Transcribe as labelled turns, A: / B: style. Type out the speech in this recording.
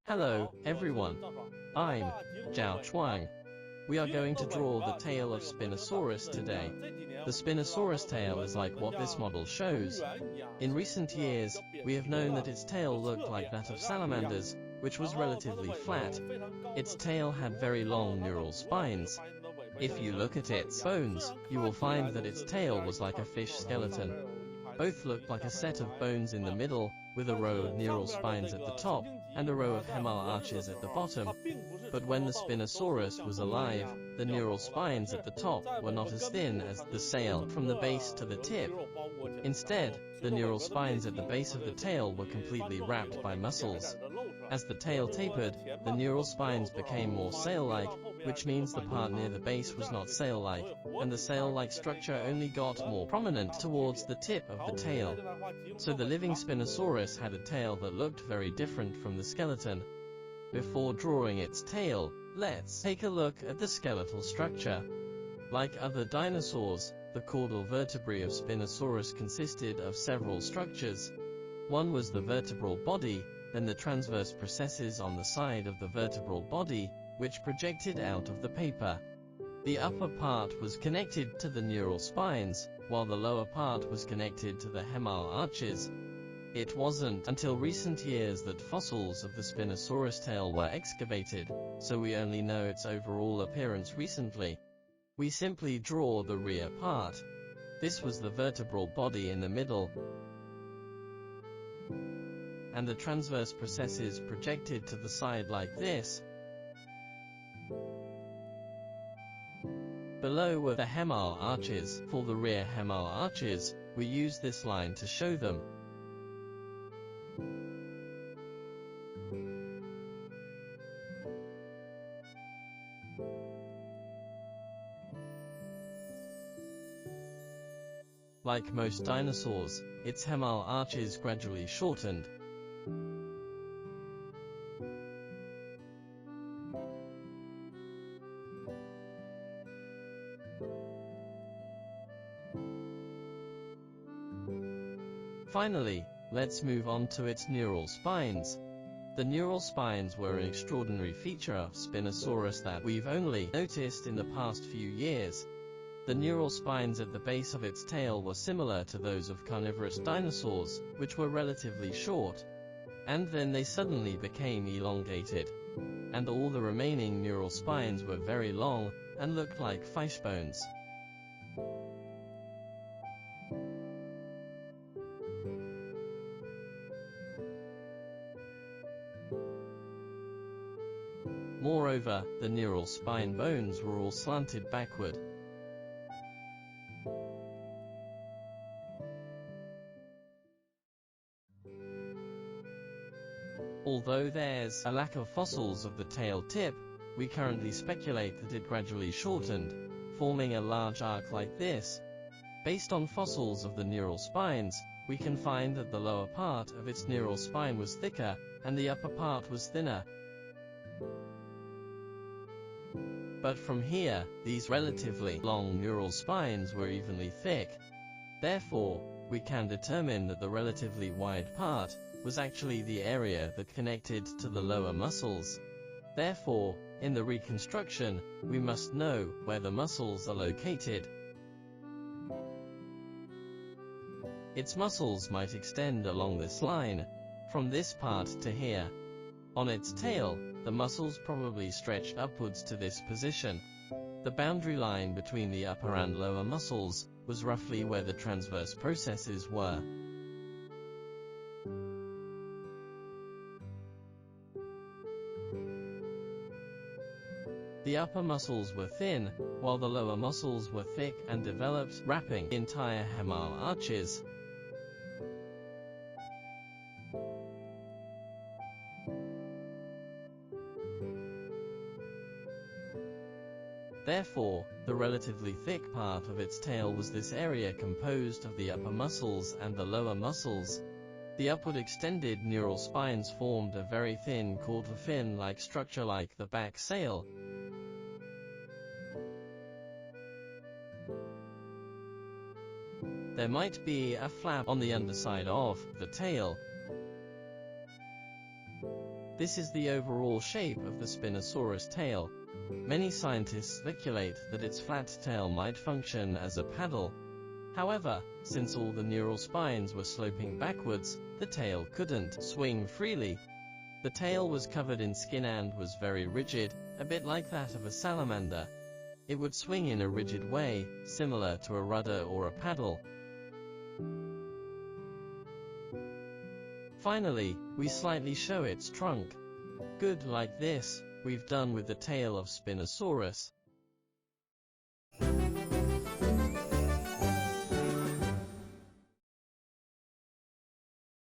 A: Hello, everyone. I'm ZHAO Chuang. We are going to draw the tail of Spinosaurus today. The Spinosaurus tail is like what this model shows. In recent years, we have known that its tail looked like that of salamanders, which was relatively flat. Its tail had very long neural spines. If you look at its bones, you will find that its tail was like a fish skeleton. Both looked like a set of bones in the middle, with a row of neural spines at the top, and a row of haemal arches at the bottom. But when the Spinosaurus was alive, the neural spines at the top were not as thin as the sail from the base to the tip. Instead, the neural spines at the base of the tail were completely wrapped by muscles. As the tail tapered, the neural spines became more sail-like, which means the part near the base was not sail-like, and the sail-like structure only got more prominent towards the tip of the tail. So the living Spinosaurus had a tail that looked very different from the skeleton. Before drawing its tail, let's take a look at the skeletal structure. Like other dinosaurs, the caudal vertebrae of Spinosaurus consisted of several structures. One was the vertebral body, then the transverse processes on the side of the vertebral body, which projected out of the paper. The upper part was connected to the neural spines, while the lower part was connected to the haemal arches. It wasn't until recent years that fossils of the Spinosaurus tail were excavated, so we only know its overall appearance recently. We simply draw the rear part. This was the vertebral body in the middle, and the transverse processes projected to the side like this. Below were the haemal arches. For the rear haemal arches, we use this line to show them. Like most dinosaurs, its haemal arches gradually shortened. Finally, let's move on to its neural spines. The neural spines were an extraordinary feature of Spinosaurus that we've only noticed in the past few years. The neural spines at the base of its tail were similar to those of carnivorous dinosaurs, which were relatively short. And then they suddenly became elongated. And all the remaining neural spines were very long, and looked like fish bones. Moreover, the neural spine bones were all slanted backward. Although there's a lack of fossils of the tail tip, we currently speculate that it gradually shortened, forming a large arc like this. Based on fossils of the neural spines, we can find that the lower part of its neural spine was thicker, and the upper part was thinner. But from here, these relatively long neural spines were evenly thick. Therefore, we can determine that the relatively wide part was actually the area that connected to the lower muscles. Therefore, in the reconstruction, we must know where the muscles are located. Its muscles might extend along this line, from this part to here. On its tail, the muscles probably stretched upwards to this position. The boundary line between the upper and lower muscles was roughly where the transverse processes were. The upper muscles were thin, while the lower muscles were thick and developed, wrapping the entire haemal arches. Therefore, the relatively thick part of its tail was this area composed of the upper muscles and the lower muscles. The upward extended neural spines formed a very thin caudal fin-like structure like the back sail. There might be a flap on the underside of the tail. This is the overall shape of the Spinosaurus tail. Many scientists speculate that its flat tail might function as a paddle. However, since all the neural spines were sloping backwards, the tail couldn't swing freely. The tail was covered in skin and was very rigid, a bit like that of a salamander. It would swing in a rigid way, similar to a rudder or a paddle. Finally, we slightly show its trunk. Good, like this, we've done with the tail of Spinosaurus.